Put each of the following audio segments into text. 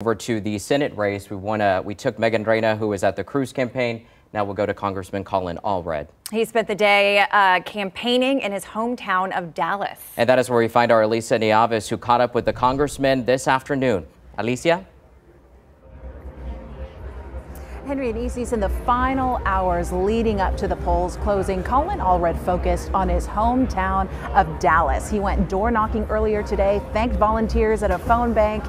Over to the Senate race, we took Megan Drana, who was at the Cruz campaign. Now we'll go to Congressman Colin Allred. He spent the day campaigning in his hometown of Dallas. And that is where we find our Alicia Neaves, who caught up with the congressman this afternoon. Alicia? Henry and Easties, in the final hours leading up to the polls closing, Colin Allred focused on his hometown of Dallas. He went door knocking earlier today, thanked volunteers at a phone bank,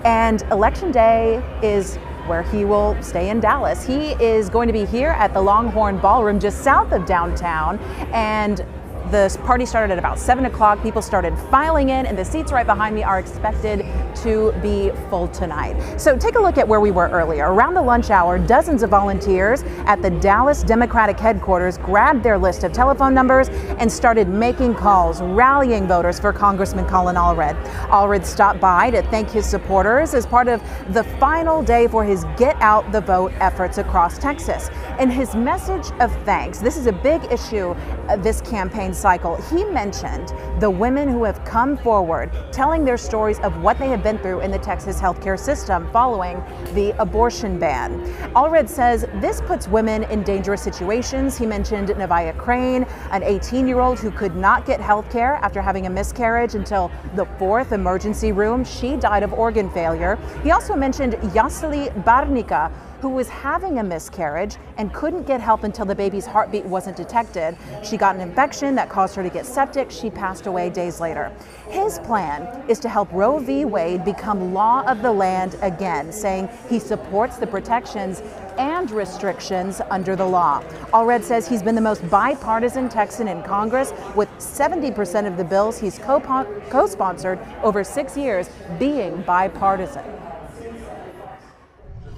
and Election Day is where he will stay in Dallas. He is going to be here at the Longhorn Ballroom just south of downtown, and the party started at about 7 o'clock. People started filing in, and the seats right behind me are expected to be full tonight. So take a look at where we were earlier. Around the lunch hour, dozens of volunteers at the Dallas Democratic headquarters grabbed their list of telephone numbers and started making calls, rallying voters for Congressman Colin Allred. Allred stopped by to thank his supporters as part of the final day for his Get Out the Vote efforts across Texas. In his message of thanks, this is a big issue this campaign cycle, he mentioned the women who have come forward telling their stories of what they have been through in the Texas healthcare system following the abortion ban. Allred says this puts women in dangerous situations. He mentioned Nevaeh Crane, an 18-year-old who could not get healthcare after having a miscarriage until the 4th emergency room. She died of organ failure. He also mentioned Yaseli Barnica, who was having a miscarriage and couldn't get help until the baby's heartbeat wasn't detected. She got an infection that caused her to get septic. She passed away days later. His plan is to help Roe v. Wade become law of the land again, saying he supports the protections and restrictions under the law. Allred says he's been the most bipartisan Texan in Congress, with 70% of the bills he's co-sponsored over 6 years being bipartisan.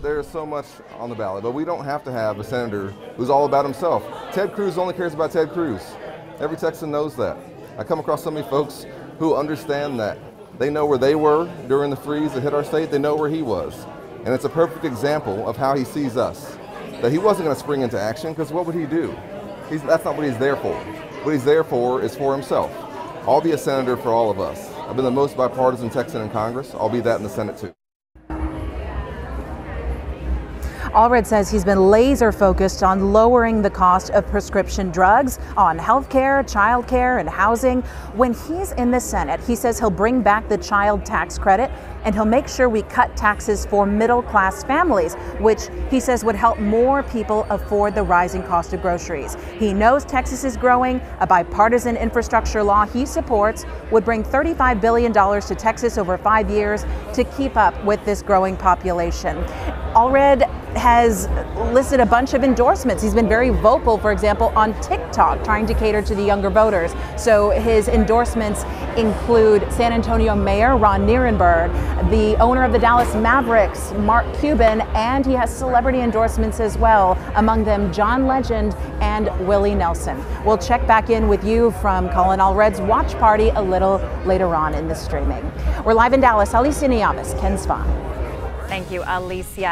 There's so much on the ballot, but we don't have to have a senator who's all about himself. Ted Cruz only cares about Ted Cruz. Every Texan knows that. I come across so many folks who understand that. They know where they were during the freeze that hit our state. They know where he was. And it's a perfect example of how he sees us. That he wasn't going to spring into action, because what would he do? That's not what he's there for. What he's there for is for himself. I'll be a senator for all of us. I've been the most bipartisan Texan in Congress. I'll be that in the Senate too. Allred says he's been laser focused on lowering the cost of prescription drugs, on health care, child care, and housing. When he's in the Senate, he says he'll bring back the child tax credit, and he'll make sure we cut taxes for middle-class families, which he says would help more people afford the rising cost of groceries. He knows Texas is growing. A bipartisan infrastructure law he supports would bring $35 billion to Texas over 5 years to keep up with this growing population. Allred has listed a bunch of endorsements. He's been very vocal, for example, on TikTok, trying to cater to the younger voters. So his endorsements include San Antonio Mayor Ron Nierenberg, the owner of the Dallas Mavericks, Mark Cuban, and he has celebrity endorsements as well, among them John Legend and Willie Nelson. We'll check back in with you from Colin Allred's watch party a little later on in the streaming. We're live in Dallas. Alicia Neaves, KENS 5. Thank you, Alicia.